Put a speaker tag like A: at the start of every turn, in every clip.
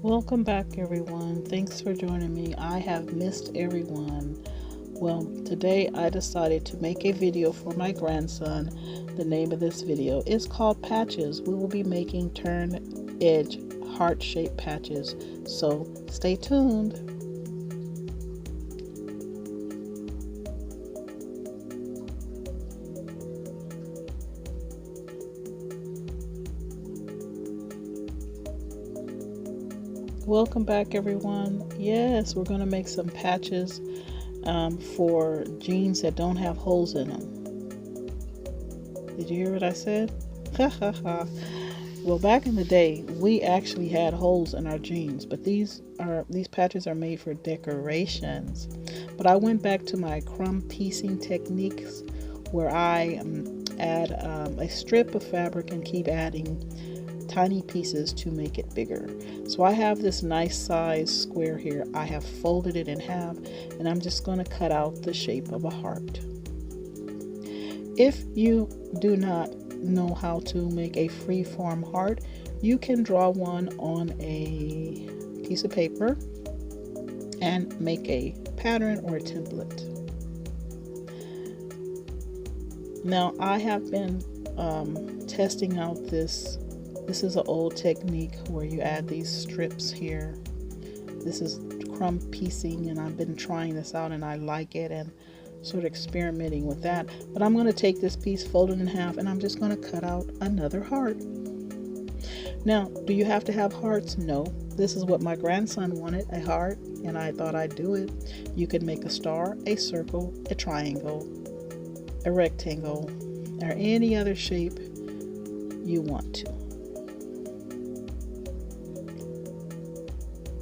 A: Welcome back, everyone. Thanks for joining me. I have missed everyone. Well, today I decided to make a video for my grandson. The name of this video is called Patches. We will be making turn edge heart-shaped patches, so stay tuned. Welcome back, everyone. Yes, we're going to make some patches for jeans that don't have holes in them. Did you hear what I said? Well, back in the day, we actually had holes in our jeans, but these patches are made for decorations. But I went back to my crumb piecing techniques, where I add a strip of fabric and keep adding tiny pieces to make it bigger. So I have this nice size square here. I have folded it in half, and I'm just going to cut out the shape of a heart. If you do not know how to make a free-form heart, you can draw one on a piece of paper and make a pattern or a template. Now I have been testing out this is an old technique where you add these strips here. This is crumb piecing, and I've been trying this out and I like it and sort of experimenting with that. But I'm going to take this piece, fold it in half, and I'm just going to cut out another heart. Now, do you have to have hearts? No. This is what my grandson wanted, a heart, and I thought I'd do it. You could make a star, a circle, a triangle, a rectangle, or any other shape you want to.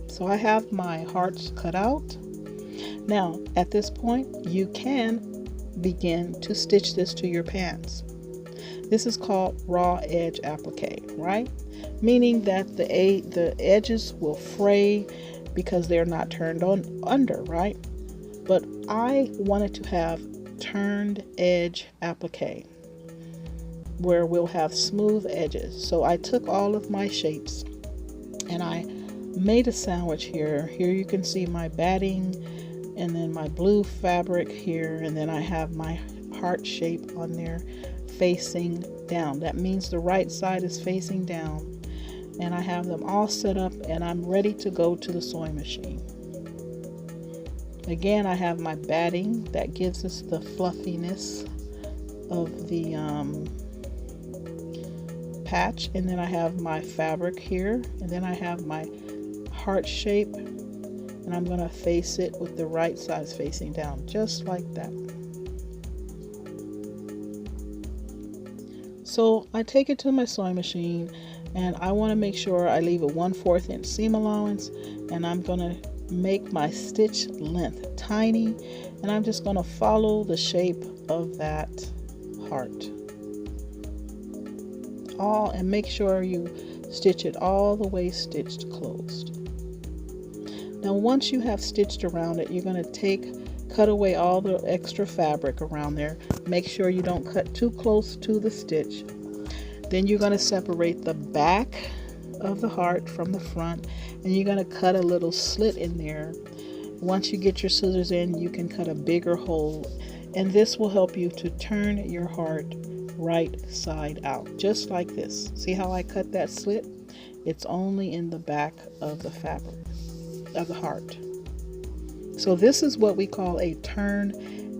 A: So I have my hearts cut out. Now, at this point, you can begin to stitch this to your pants. This is called raw edge applique, right? Meaning that the edges will fray because they're not turned on under, right? But I wanted to have turned edge applique, where we'll have smooth edges. So I took all of my shapes and I made a sandwich here. Here you can see my batting, and then my blue fabric here, and then I have my heart shape on there facing down. That means the right side is facing down, and I have them all set up, and I'm ready to go to the sewing machine. Again, I have my batting that gives us the fluffiness of the patch, and then I have my fabric here, and then I have my heart shape, and I'm going to face it with the right side facing down, just like that. So I take it to my sewing machine, and I want to make sure I leave a 1/4 inch seam allowance, and I'm going to make my stitch length tiny, and I'm just going to follow the shape of that heart. And make sure you stitch it all the way stitched closed. Now once you have stitched around it, you're going to cut away all the extra fabric around there. Make sure you don't cut too close to the stitch. Then you're going to separate the back of the heart from the front, and you're going to cut a little slit in there. Once you get your scissors in, you can cut a bigger hole, and this will help you to turn your heart right side out, just like this. See how I cut that slit? It's only in the back of the fabric of the heart. So this is what we call a turn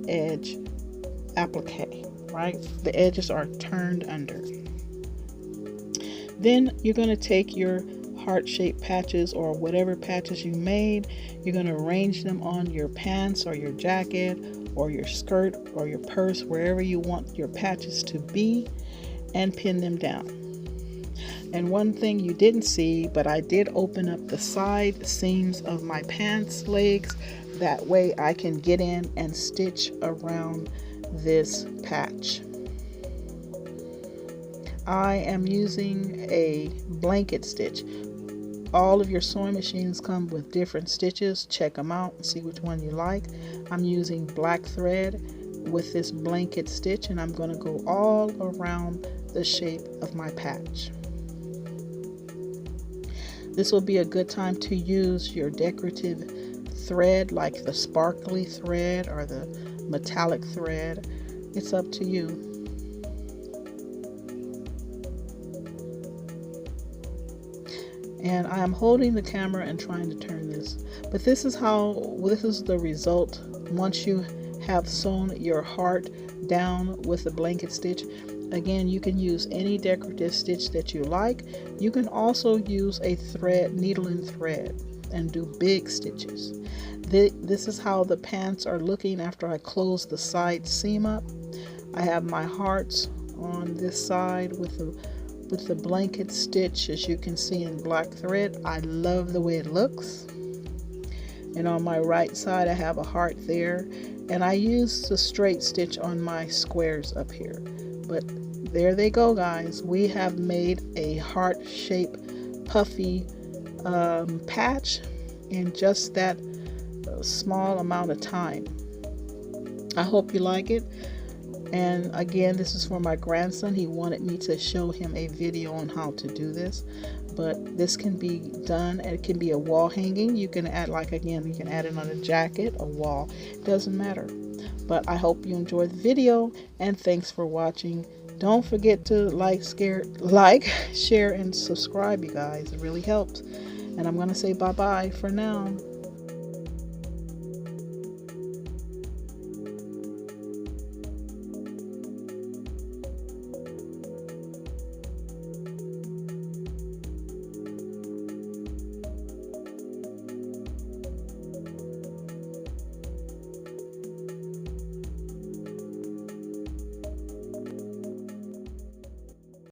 A: edge applique, right? The edges are turned under. Then you're going to take your heart-shaped patches, or whatever patches you made, you're going to arrange them on your pants or your jacket or your skirt or your purse, wherever you want your patches to be, and pin them down. And one thing you didn't see, but I did open up the side seams of my pants legs. That way I can get in and stitch around this patch. I am using a blanket stitch. All of your sewing machines come with different stitches. Check them out and see which one you like. I'm using black thread with this blanket stitch, and I'm going to go all around the shape of my patch. This will be a good time to use your decorative thread, like the sparkly thread or the metallic thread. It's up to you. And I am holding the camera and trying to turn this, but this is the result once you have sewn your heart down with the blanket stitch. Again, you can use any decorative stitch that you like. You can also use a thread, needle and thread, and do big stitches. This is how the pants are looking after I close the side seam up. I have my hearts on this side with the blanket stitch, as you can see, in black thread. I love the way it looks. And on my right side I have a heart there, and I use the straight stitch on my squares up here. But there they go, guys. We have made a heart-shaped puffy patch in just that small amount of time. I hope you like it. And again, this is for my grandson. He wanted me to show him a video on how to do this, but this can be done, and it can be a wall hanging. You can add, like, again, you can add it on a jacket, a wall, it doesn't matter. But I hope you enjoyed the video, and thanks for watching. Don't forget to like, share, and subscribe, you guys. It really helps. And I'm going to say bye-bye for now.